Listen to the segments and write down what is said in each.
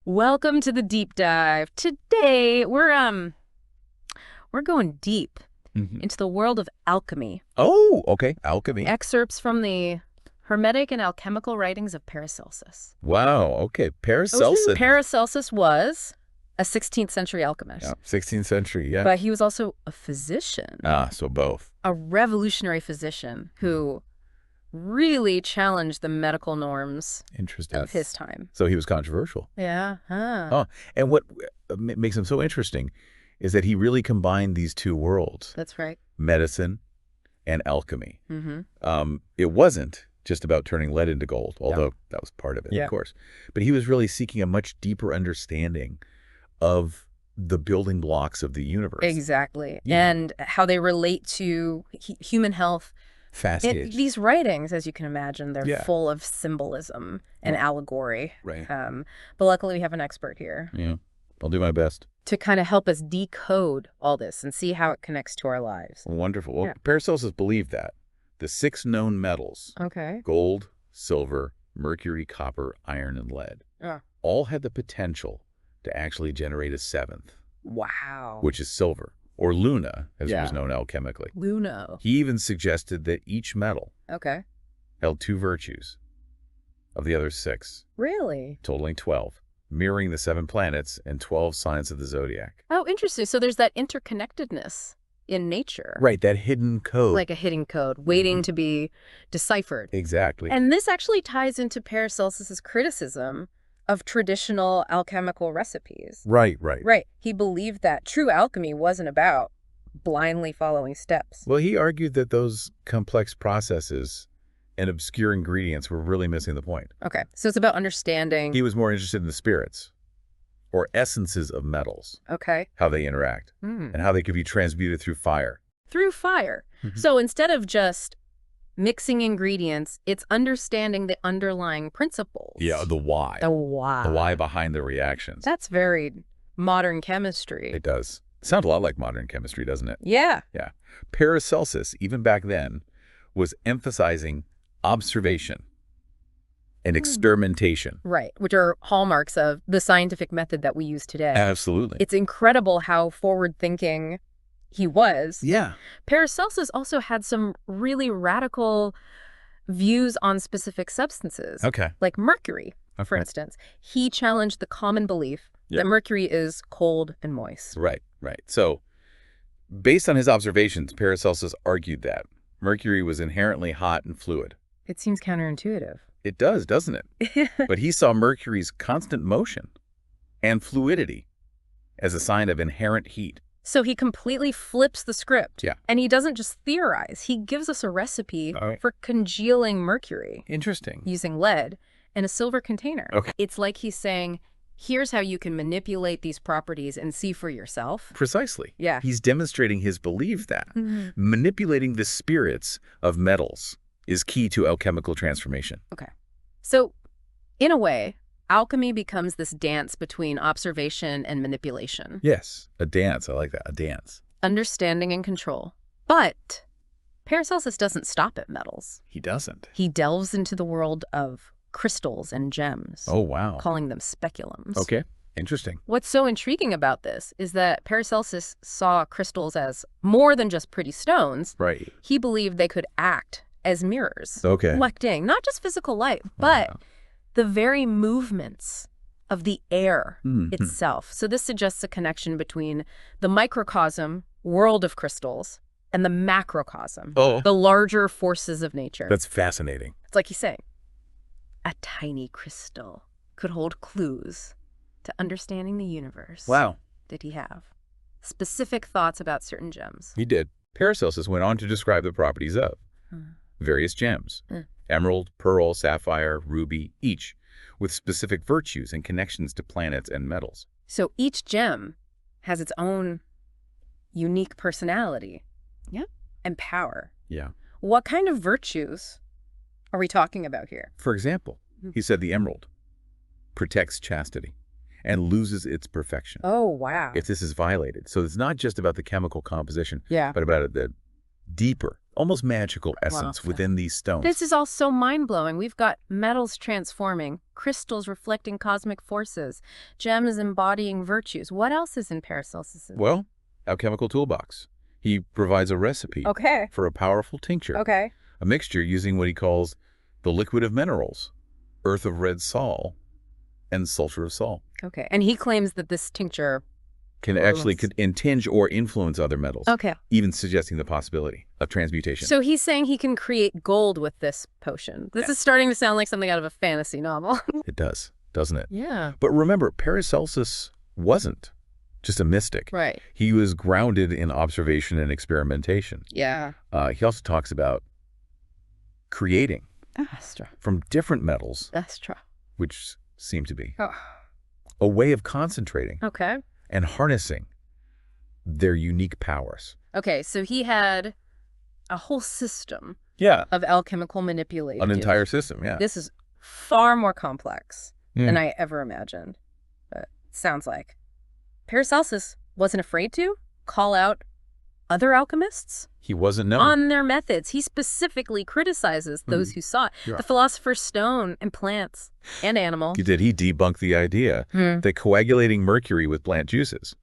Welcome to the deep dive. Today we're going deep into the world of alchemy. Oh, okay. Alchemy. Excerpts from the Hermetic and alchemical writings of Paracelsus. Wow. Okay. Paracelsus. Paracelsus was a 16th century alchemist. Yeah, 16th century. Yeah. But he was also a physician. So both. A revolutionary physician who really challenged the medical norms Interesting. of his time. So he was controversial. Yeah. Oh, and what makes him so interesting is that he really combined these two worlds. That's right. Medicine and alchemy. It wasn't just about turning lead into gold, although that was part of it, of course. But he was really seeking a much deeper understanding of the building blocks of the universe. Exactly. Yeah. And how they relate to human health. Fascinating. These writings, as you can imagine, they're full of symbolism and allegory. Right. But luckily we have an expert here. Yeah. I'll do my best. To kind of help us decode all this and see how it connects to our lives. Wonderful. Well, Paracelsus believed that the 6 known metals, gold, silver, mercury, copper, iron, and lead, all had the potential to actually generate a 7th. Wow. Which is silver, or luna, as it was known alchemically. Luna. He even suggested that each metal held 2 virtues of the other 6. Really? Totaling 12, mirroring the 7 planets and 12 signs of the zodiac. Oh, interesting. So there's that interconnectedness in nature. Right, that hidden code. Like a hidden code waiting to be deciphered. Exactly. And this actually ties into Paracelsus's criticism of traditional alchemical recipes. Right. He believed that true alchemy wasn't about blindly following steps. Well, he argued that those complex processes and obscure ingredients were really missing the point. Okay, so it's about understanding. He was more interested in the spirits or essences of metals. Okay. How they interact and how they could be transmuted through fire. Through fire. So instead of just mixing ingredients, it's understanding the underlying principles. Yeah, the why. The why. The why behind the reactions. That's very modern chemistry. It does. Sounds a lot like modern chemistry, doesn't it? Yeah. Yeah. Paracelsus, even back then, was emphasizing observation and experimentation. Right, which are hallmarks of the scientific method that we use today. Absolutely. It's incredible how forward-thinking he was. Yeah. Paracelsus also had some really radical views on specific substances. Okay. Like mercury, for instance. He challenged the common belief that mercury is cold and moist. Right. So, based on his observations, Paracelsus argued that mercury was inherently hot and fluid. It seems counterintuitive. It does, doesn't it? But he saw mercury's constant motion and fluidity as a sign of inherent heat. So he completely flips the script. Yeah. And he doesn't just theorize. He gives us a recipe for congealing mercury. Interesting. Using lead in a silver container. Okay. It's like he's saying, here's how you can manipulate these properties and see for yourself. Precisely. Yeah. He's demonstrating his belief that manipulating the spirits of metals is key to alchemical transformation. Okay. So, in a way, alchemy becomes this dance between observation and manipulation. Yes, a dance. I like that, a dance. Understanding and control. But Paracelsus doesn't stop at metals. He doesn't. He delves into the world of crystals and gems. Oh, wow. Calling them speculums. Okay, interesting. What's so intriguing about this is that Paracelsus saw crystals as more than just pretty stones. Right. He believed they could act as mirrors. Okay. Reflecting not just physical light, but the very movements of the air itself. So this suggests a connection between the microcosm, world of crystals, and the macrocosm, the larger forces of nature. That's fascinating. It's like he's saying, a tiny crystal could hold clues to understanding the universe. Wow. Did he have specific thoughts about certain gems? He did. Paracelsus went on to describe the properties of various gems. Emerald, pearl, sapphire, ruby, each with specific virtues and connections to planets and metals. So each gem has its own unique personality and power. Yeah. What kind of virtues are we talking about here? For example, he said the emerald protects chastity and loses its perfection. Oh, wow. If this is violated. So it's not just about the chemical composition, but about the deeper almost magical essence within these stones. This is all so mind-blowing. We've got metals transforming, crystals reflecting cosmic forces, gems embodying virtues. What else is in Paracelsus? Well, alchemical toolbox. He provides a recipe for a powerful tincture, a mixture using what he calls the liquid of minerals, earth of red sol, and sulfur of sol. And he claims that this tincture can tinge or influence other metals, even suggesting the possibility of transmutation. So he's saying he can create gold with this potion. This is starting to sound like something out of a fantasy novel. It does, doesn't it? Yeah. But remember, Paracelsus wasn't just a mystic. Right. He was grounded in observation and experimentation. Yeah. He also talks about creating from different metals, which seem to be a way of concentrating and harnessing their unique powers. So he had a whole system of alchemical manipulation. An entire system, This is far more complex than I ever imagined. But it sounds like Paracelsus wasn't afraid to call out other alchemists. He wasn't known on their methods. He specifically criticizes those who saw it. The philosopher's stone in plants and animals. He did. He debunked the idea that coagulating mercury with plant juices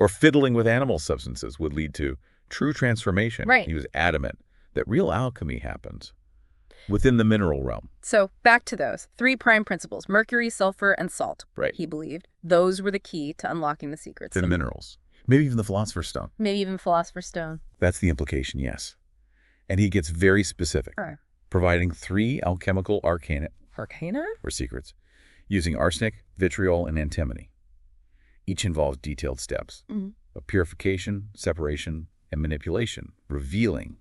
or fiddling with animal substances would lead to true transformation. He was adamant that real alchemy happens within the mineral realm. So back to those 3 prime principles: mercury, sulfur, and salt. He believed those were the key to unlocking the secrets. The minerals. Maybe even the philosopher's stone. Maybe even philosopher's stone. That's the implication, yes. And he gets very specific, providing 3 alchemical arcana or secrets, using arsenic, vitriol, and antimony. Each involves detailed steps of purification, separation, and manipulation, revealing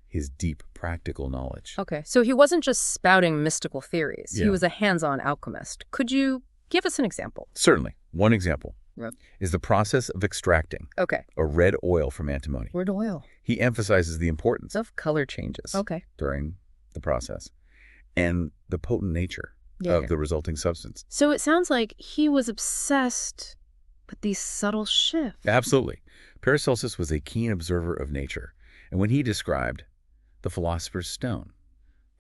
his deep practical knowledge. So he wasn't just spouting mystical theories. He was a hands-on alchemist. Could you give us an example? Certainly. One example is the process of extracting a red oil from antimony. Red oil. He emphasizes the importance of color changes during the process and the potent nature of the resulting substance. So it sounds like he was obsessed with these subtle shifts. Absolutely. Paracelsus was a keen observer of nature, and when he described the philosopher's stone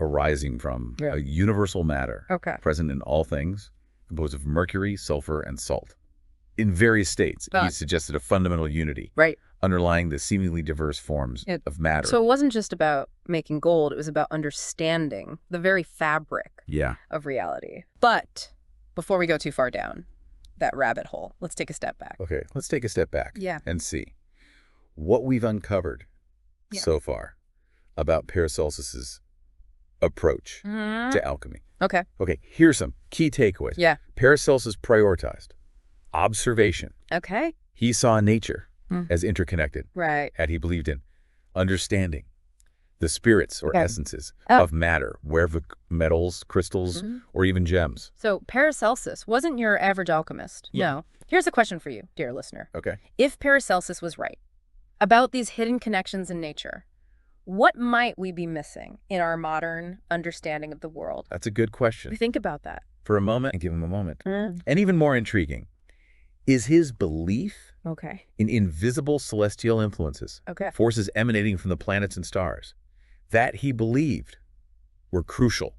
arising from a universal matter present in all things, composed of mercury, sulfur, and salt, in various states, he suggested a fundamental unity underlying the seemingly diverse forms of matter. So it wasn't just about making gold, it was about understanding the very fabric of reality. But before we go too far down that rabbit hole, let's take a step back. Let's take a step back and see what we've uncovered so far about Paracelsus's approach to alchemy. Here's some key takeaways. Paracelsus prioritized observation. He saw nature as interconnected. Had he believed in understanding the spirits or essences of matter, wherever metals, crystals, or even gems. So Paracelsus wasn't your average alchemist. No. Here's a question for you, dear listener. If Paracelsus was right about these hidden connections in nature, what might we be missing in our modern understanding of the world? That's a good question. Think about that. For a moment, and give him a moment. And even more intriguing is his belief in invisible celestial influences, forces emanating from the planets and stars, that he believed were crucial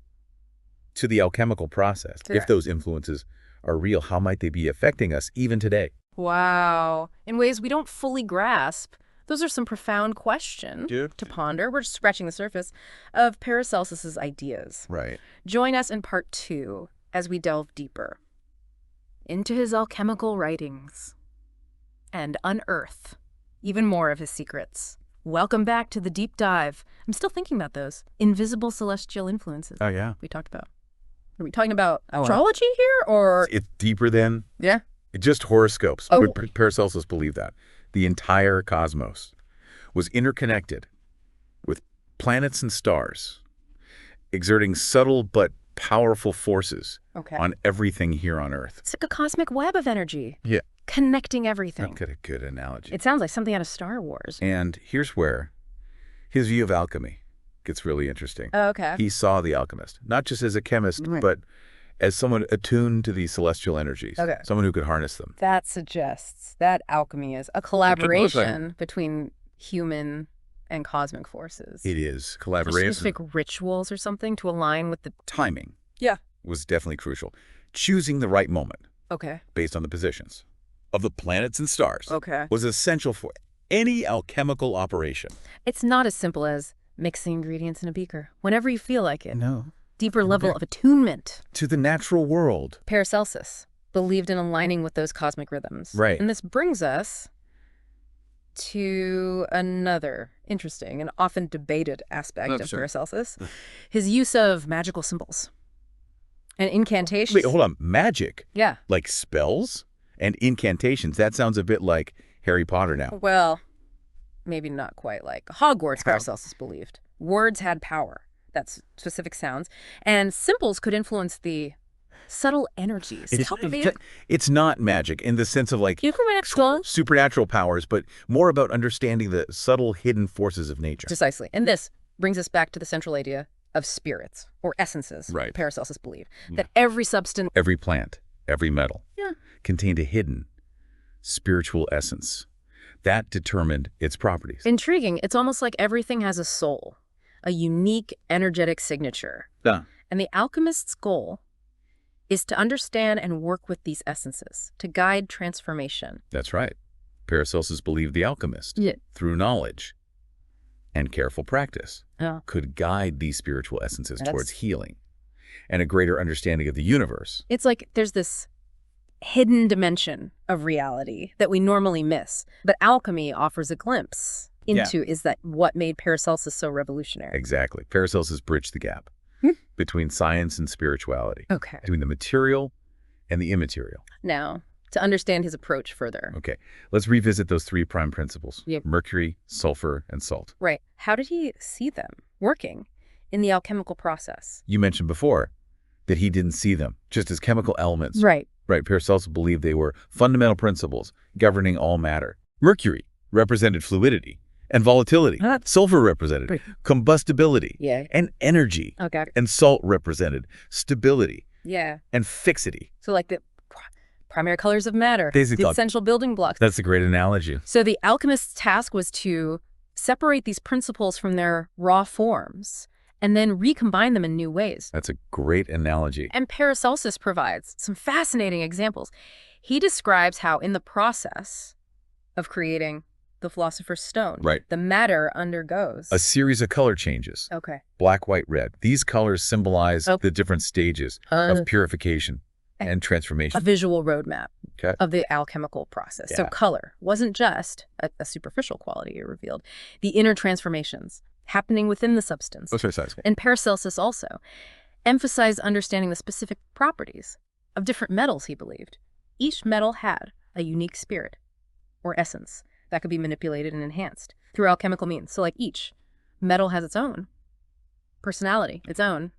to the alchemical process. If those influences are real, how might they be affecting us even today? Wow. In ways we don't fully grasp. Those are some profound questions to ponder. We're just scratching the surface of Paracelsus's ideas. Join us in part 2 as we delve deeper into his alchemical writings and unearth even more of his secrets. Welcome back to the deep dive. I'm still thinking about those invisible celestial influences. We talked about. Are we talking about astrology here, or it's deeper than just horoscopes? Paracelsus believed that the entire cosmos was interconnected with planets and stars, exerting subtle but powerful forces on everything here on Earth. It's like a cosmic web of energy. Connecting everything. That's a good analogy. It sounds like something out of Star Wars. And here's where his view of alchemy gets really interesting. He saw the alchemist, not just as a chemist, but as someone attuned to these celestial energies, someone who could harness them. That suggests that alchemy is a collaboration between human and cosmic forces. It is. Collaboration. Specific rituals or something to align with the... Timing. Yeah. Was definitely crucial. Choosing the right moment. Okay. Based on the positions of the planets and stars. Okay. Was essential for any alchemical operation. It's not as simple as mixing ingredients in a beaker whenever you feel like it. No. Deeper level of attunement. To the natural world. Paracelsus believed in aligning with those cosmic rhythms. Right. And this brings us to another interesting and often debated aspect of Paracelsus, his use of magical symbols and incantations. Wait, hold on. Magic? Yeah. Like spells and incantations. That sounds a bit like Harry Potter now. Well, maybe not quite like Hogwarts, Paracelsus believed. Words had power. That's specific sounds. And symbols could influence the subtle energies. It's not magic in the sense of like supernatural powers, but more about understanding the subtle hidden forces of nature. Precisely. And this brings us back to the central idea of spirits or essences. Right. Paracelsus believed that every substance, every plant, every metal contained a hidden spiritual essence that determined its properties. Intriguing. It's almost like everything has a soul, a unique energetic signature. Yeah. And the alchemist's goal is to understand and work with these essences, to guide transformation. That's right. Paracelsus believed the alchemist, through knowledge and careful practice, could guide these spiritual essences towards healing and a greater understanding of the universe. It's like there's this hidden dimension of reality that we normally miss, but alchemy offers a glimpse into. Is that what made Paracelsus so revolutionary? Exactly. Paracelsus bridged the gap between science and spirituality. Okay. Between the material and the immaterial. Now, to understand his approach further. Okay. Let's revisit those three prime principles. Yep. Mercury, sulfur, and salt. Right. How did he see them working in the alchemical process? You mentioned before that he didn't see them just as chemical elements. Right. Right. Paracelsus believed they were fundamental principles governing all matter. Mercury represented fluidity and volatility. Sulfur represented combustibility and energy. Okay. And salt represented stability and fixity. So like the primary colors of matter, the essential building blocks. That's a great analogy. So the alchemist's task was to separate these principles from their raw forms and then recombine them in new ways. That's a great analogy. And Paracelsus provides some fascinating examples. He describes how in the process of creating the philosopher's stone, the matter undergoes a series of color changes. Okay. Black, white, red. These colors symbolize the different stages of purification and transformation. A visual roadmap of the alchemical process. So color wasn't just a superficial quality, it revealed. The inner transformations happening within the substance. And Paracelsus also emphasized understanding the specific properties of different metals, he believed. Each metal had a unique spirit or essence that could be manipulated and enhanced through alchemical means. So like each metal has its own personality, its own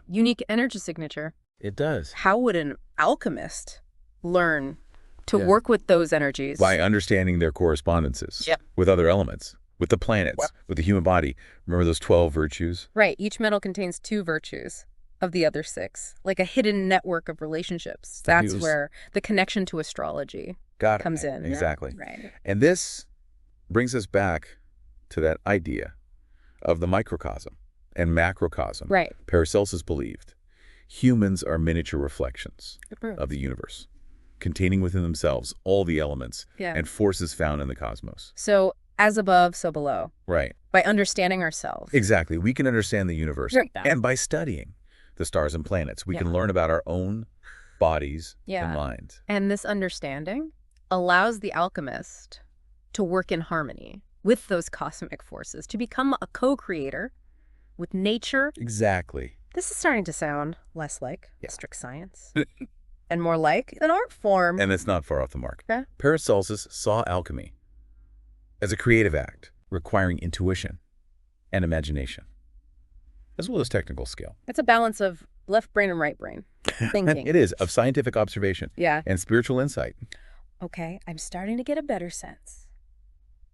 unique energy signature. It does. How would an alchemist learn to work with those energies? By understanding their correspondences with other elements, with the planets, with the human body. Remember those 12 virtues? Right. Each metal contains 2 virtues of the other 6, like a hidden network of relationships. That's where the connection to astrology comes in. Exactly. Right. And this brings us back to that idea of the microcosm and macrocosm. Right. Paracelsus believed humans are miniature reflections of the universe, containing within themselves all the elements and forces found in the cosmos. So as above, so below. Right. By understanding ourselves. Exactly. We can understand the universe. And by studying the stars and planets, we can learn about our own bodies and minds. And this understanding allows the alchemist to work in harmony with those cosmic forces, to become a co-creator with nature. Exactly. This is starting to sound less like strict science and more like an art form. And it's not far off the mark. Paracelsus saw alchemy as a creative act requiring intuition and imagination, as well as technical skill. It's a balance of left brain and right brain thinking. It is, of scientific observation and spiritual insight. Okay, I'm starting to get a better sense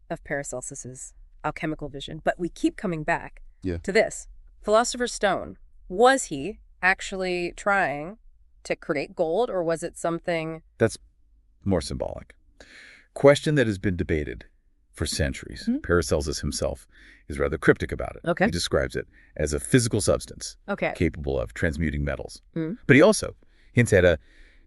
of Paracelsus's alchemical vision, but we keep coming back to this. Philosopher's Stone, was he actually trying to create gold, or was it something... That's more symbolic. Question that has been debated for centuries. Paracelsus himself is rather cryptic about it. Okay. He describes it as a physical substance capable of transmuting metals. But he also hints at a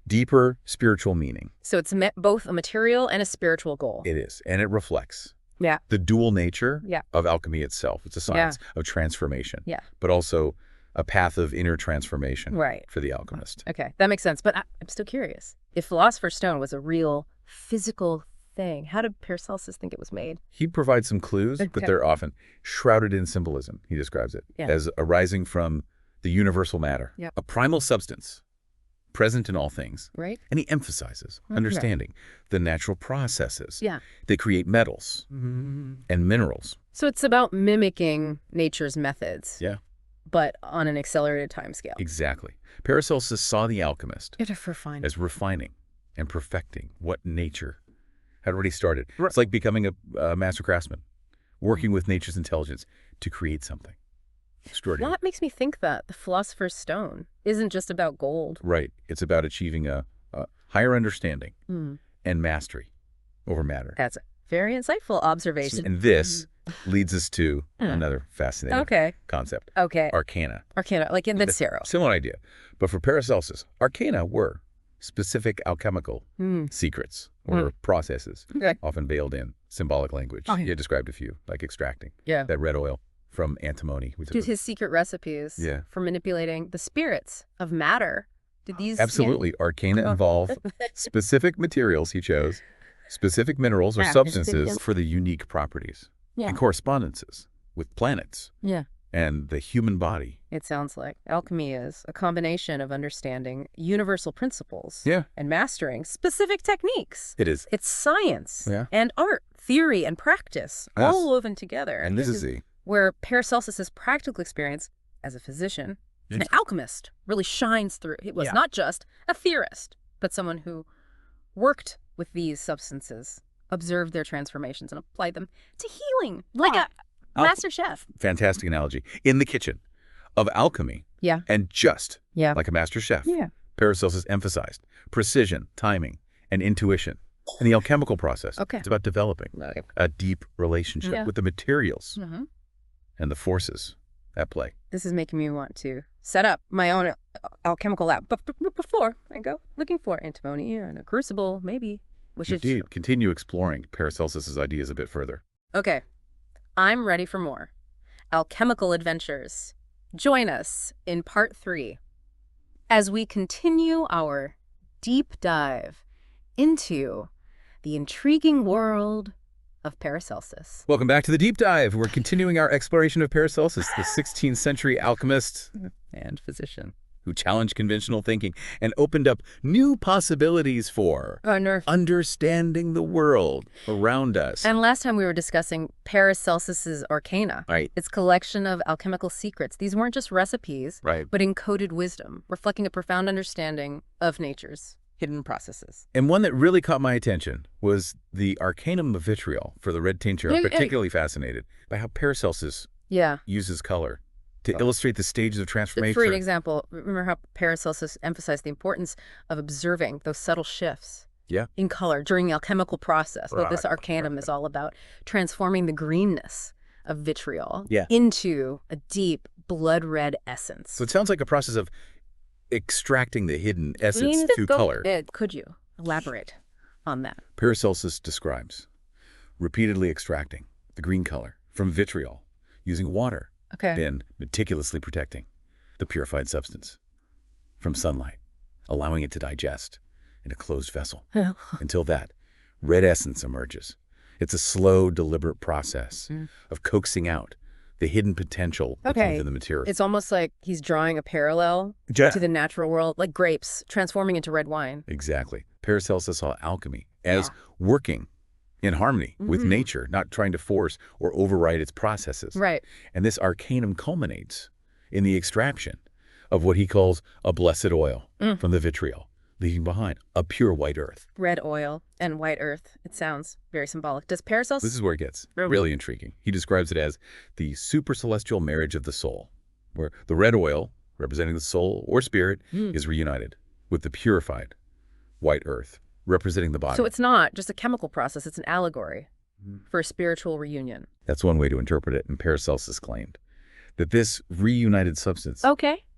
deeper spiritual meaning. So it's both a material and a spiritual goal. It is, and it reflects Yeah. the dual nature Yeah. of alchemy itself. It's a science of transformation, but also a path of inner transformation for the alchemist. Okay, that makes sense. But I'm still curious. If Philosopher's Stone was a real physical thing, how did Paracelsus think it was made? He provides some clues, but they're often shrouded in symbolism. He describes it as arising from the universal matter, a primal substance present in all things. Right. And he emphasizes understanding the natural processes that create metals and minerals. So it's about mimicking nature's methods. Yeah. But on an accelerated timescale. Exactly. Paracelsus saw the alchemist as refining and perfecting what nature had already started. Right. It's like becoming a master craftsman, working with nature's intelligence to create something extraordinary. That makes me think that the Philosopher's Stone isn't just about gold. Right. It's about achieving a higher understanding and mastery over matter. That's a very insightful observation. And this leads us to another fascinating concept. Arcana. Arcana, like in the tarot. Similar idea. But for Paracelsus, arcana were specific alchemical secrets or processes, often veiled in symbolic language. He had described a few, like extracting that red oil from antimony. Did his secret recipes for manipulating the spirits of matter? Did these Absolutely. Arcana involve specific materials he chose, specific minerals or substances for the unique properties and correspondences with planets and the human body. It sounds like alchemy is a combination of understanding universal principles and mastering specific techniques. It is. It's science and art, theory and practice, all woven together. And this is where Paracelsus's practical experience as a physician, an alchemist, really shines through. He was not just a theorist, but someone who worked with these substances, observed their transformations, and applied them to healing, like a master chef. Fantastic analogy. In the kitchen of alchemy, and just like a master chef, Paracelsus emphasized precision, timing, and intuition. In the alchemical process, it's about developing a deep relationship with the materials and the forces at play. This is making me want to set up my own alchemical lab. But before I go looking for antimony and a crucible, maybe. Indeed. Continue exploring Paracelsus's ideas a bit further. Okay. I'm ready for more alchemical adventures. Join us in part 3 as we continue our deep dive into the intriguing world of Paracelsus. Welcome back to the Deep Dive. We're continuing our exploration of Paracelsus, the 16th century alchemist and physician who challenged conventional thinking and opened up new possibilities for understanding the world around us. And last time we were discussing Paracelsus's Arcana, its collection of alchemical secrets. These weren't just recipes, but encoded wisdom, reflecting a profound understanding of nature's hidden processes. And one that really caught my attention was the Arcanum of Vitriol for the red tincture. I'm particularly fascinated by how Paracelsus uses color to illustrate the stages of transformation. For an example, remember how Paracelsus emphasized the importance of observing those subtle shifts in color during the alchemical process. Well, this Arcanum is all about transforming the greenness of vitriol into a deep blood red essence. So it sounds like a process of extracting the hidden essence through color. Could you elaborate on that? Paracelsus describes repeatedly extracting the green color from vitriol using water, then meticulously protecting the purified substance from sunlight, allowing it to digest in a closed vessel until that red essence emerges. It's a slow, deliberate process of coaxing out the hidden potential within the material. It's almost like he's drawing a parallel to the natural world, like grapes transforming into red wine. Exactly. Paracelsus saw alchemy as working in harmony with nature, not trying to force or override its processes. And this arcanum culminates in the extraction of what he calls a blessed oil from the vitriol, leaving behind a pure white earth. Red oil and white earth. It sounds very symbolic. Does Paracelsus... This is where it gets really intriguing. He describes it as the supercelestial marriage of the soul, where the red oil, representing the soul or spirit, is reunited with the purified white earth, representing the body. So it's not just a chemical process, it's an allegory for a spiritual reunion. That's one way to interpret it, and Paracelsus claimed that this reunited substance,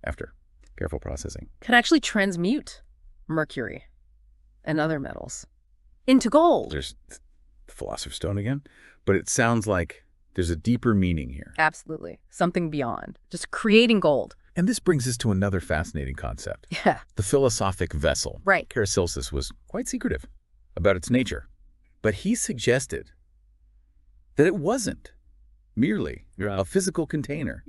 after careful processing, can actually transmute mercury and other metals into gold. There's the Philosopher's Stone again, but it sounds like there's a deeper meaning here. Absolutely. Something beyond. Just creating gold. And this brings us to another fascinating concept. Yeah. The philosophic vessel. Right. Paracelsus was quite secretive about its nature, but he suggested that it wasn't merely a physical container,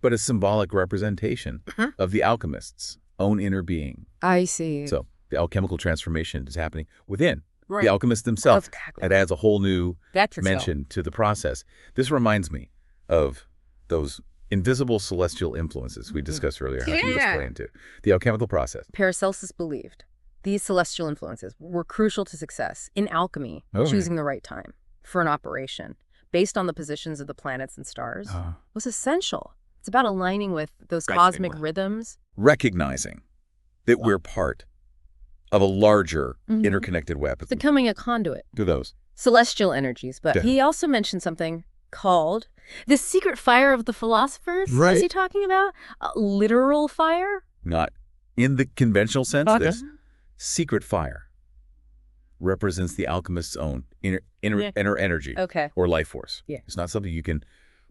but a symbolic representation of the alchemist's own inner being. I see. So the alchemical transformation is happening within the alchemist themselves. It adds a whole new dimension to the process. This reminds me of those invisible celestial influences we discussed earlier, how he was playing to the alchemical process. Paracelsus believed these celestial influences were crucial to success in alchemy, choosing the right time for an operation based on the positions of the planets and stars was essential. It's about aligning with those cosmic rhythms. Recognizing that we're part of a larger interconnected web. Becoming a conduit. To those celestial energies. But he also mentioned something called the secret fire of the philosophers. Right. Is he talking about a literal fire? Not in the conventional sense. This secret fire represents the alchemist's own inner energy or life force. It's not something you can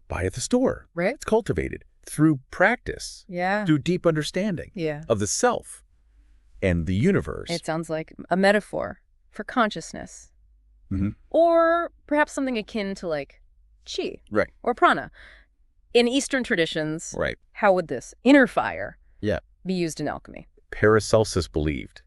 buy at the store. Right. It's cultivated through practice, through deep understanding of the self and the universe. It sounds like a metaphor for consciousness. Or perhaps something akin to like chi or prana. In Eastern traditions, how would this inner fire be used in alchemy? Paracelsus believed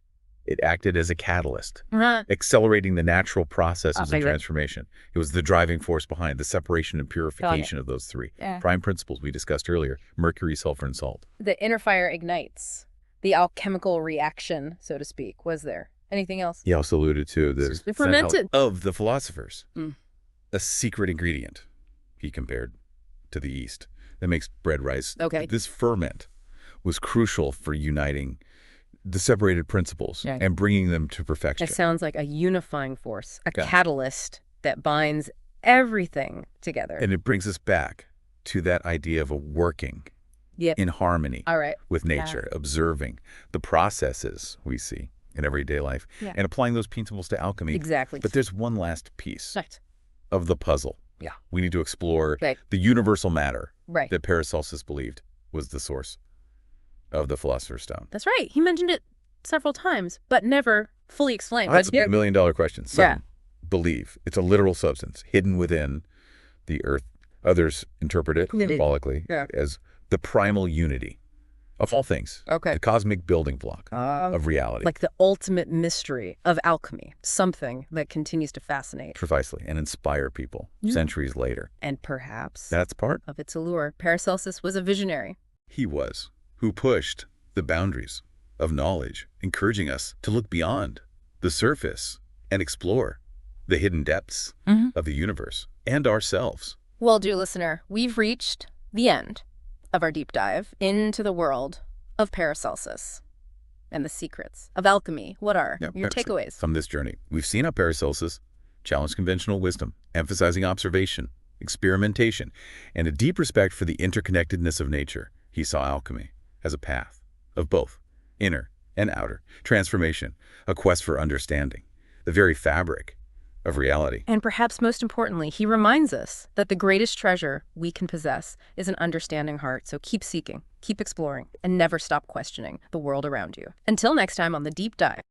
it acted as a catalyst, accelerating the natural processes of transformation. It was the driving force behind the separation and purification of those three prime principles we discussed earlier: mercury, sulfur, and salt. The inner fire ignites the alchemical reaction, so to speak. Was there anything else? He also alluded to the fermented of the philosophers, a secret ingredient he compared to the yeast that makes bread rise. This ferment was crucial for uniting the separated principles and bringing them to perfection. It sounds like a unifying force, a catalyst that binds everything together. And it brings us back to that idea of a working in harmony with nature, observing the processes we see in everyday life and applying those principles to alchemy. But there's one last piece of the puzzle. We need to explore the universal matter that Paracelsus believed was the source of the Philosopher's Stone. That's right. He mentioned it several times, but never fully explained. That's a million-dollar question. Some believe it's a literal substance hidden within the earth. Others interpret it symbolically as the primal unity of all things, the cosmic building block of reality. Like the ultimate mystery of alchemy, something that continues to fascinate. Precisely, and inspire people centuries later. And perhaps that's part of its allure. Paracelsus was a visionary. He was, who pushed the boundaries of knowledge, encouraging us to look beyond the surface and explore the hidden depths of the universe and ourselves. Well, dear listener, we've reached the end of our deep dive into the world of Paracelsus and the secrets of alchemy. What are your takeaways from this journey? We've seen how Paracelsus challenged conventional wisdom, emphasizing observation, experimentation, and a deep respect for the interconnectedness of nature. He saw alchemy as a path of both inner and outer transformation, a quest for understanding, the very fabric of reality. And perhaps most importantly, he reminds us that the greatest treasure we can possess is an understanding heart. So keep seeking, keep exploring, and never stop questioning the world around you. Until next time on The Deep Dive.